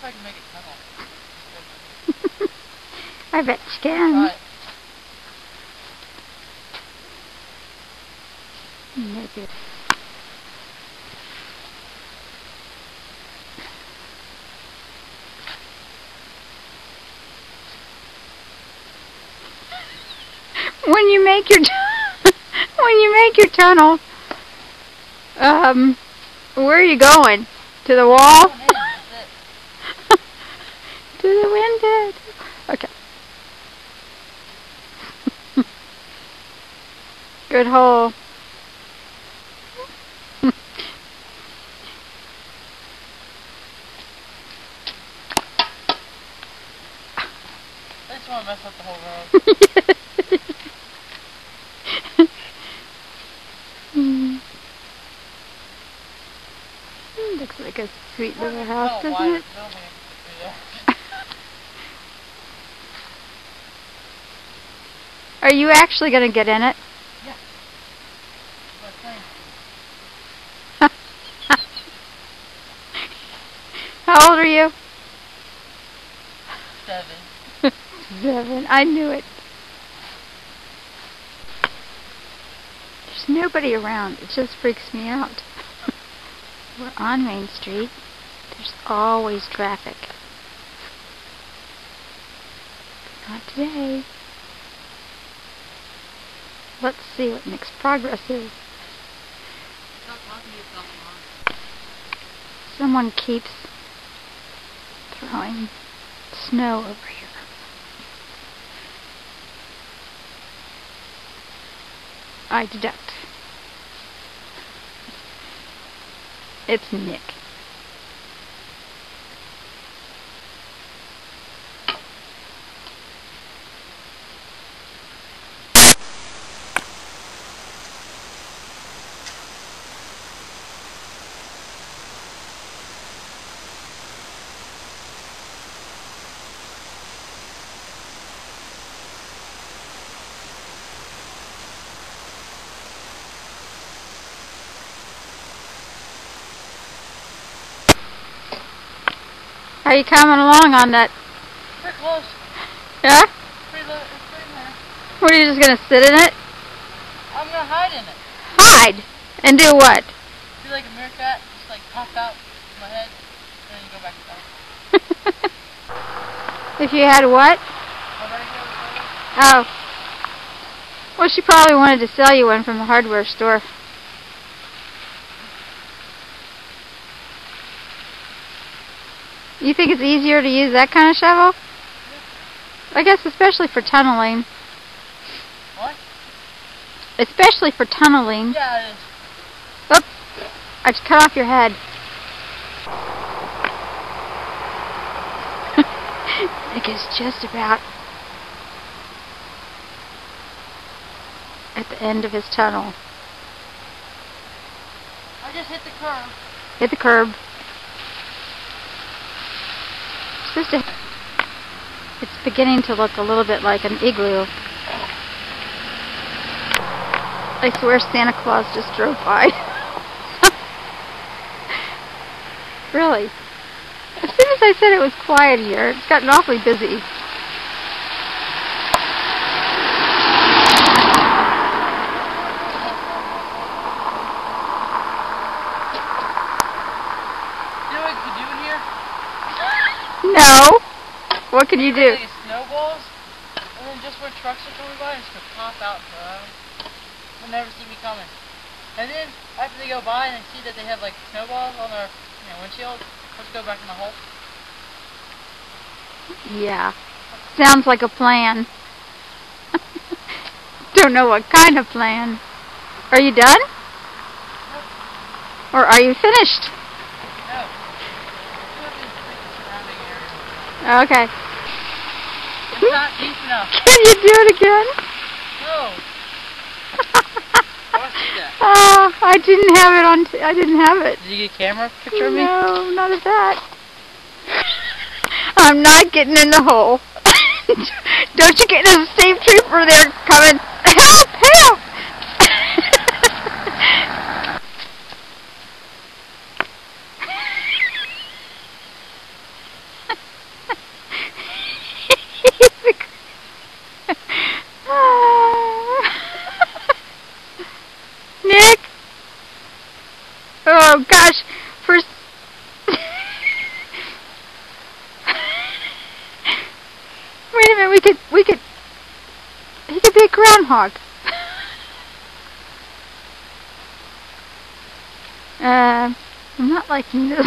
I can make it tunnel. I bet you can. Try it. Maybe. When you make your tunnel, where are you going? To the wall? To the window. Okay. Good hole. I just want to mess up the whole road. Looks like a sweet little house, doesn't it? Are you actually going to get in it? Yeah. How old are you? 7. 7. I knew it. There's nobody around. It just freaks me out. We're on Main Street. There's always traffic. But not today. Let's see what Nick's progress is. Someone keeps throwing snow over here. I deduct. It's Nick. How are you coming along on that? Pretty close. Yeah? It's pretty there. What, are you just going to sit in it? I'm going to hide in it. Hide? And do what? Be like a meerkat, just like pop out my head, and then you go back inside. If you had what? Oh. Well, she probably wanted to sell you one from the hardware store. You think it's easier to use that kind of shovel? I guess especially for tunneling. What? Especially for tunneling. Yeah, it is. Oop! I just cut off your head. Nick is just about at the end of his tunnel. I just hit the curb. Hit the curb. It's beginning to look a little bit like an igloo. I swear Santa Claus just drove by. Really. As soon as I said it was quiet here, it's gotten awfully busy. You know what you could do in here? No. What can you do? Like snowballs, and then just when trucks are coming by, just to pop out and they'll never see me coming. And then after they go by and they see that they have like snowballs on their windshield, let's go back in the hole. Yeah. Sounds like a plan. Don't know what kind of plan. Are you done? Nope. Or are you finished? No. Okay. It's not deep enough. Can you do it again? No. I want to see that. Oh, I didn't have it on. I didn't have it. Did you get a camera picture of me? No, not of that. I'm not getting in the hole. Don't you get in a state trooper there coming. Help! Help! He could be a groundhog. I'm not liking this.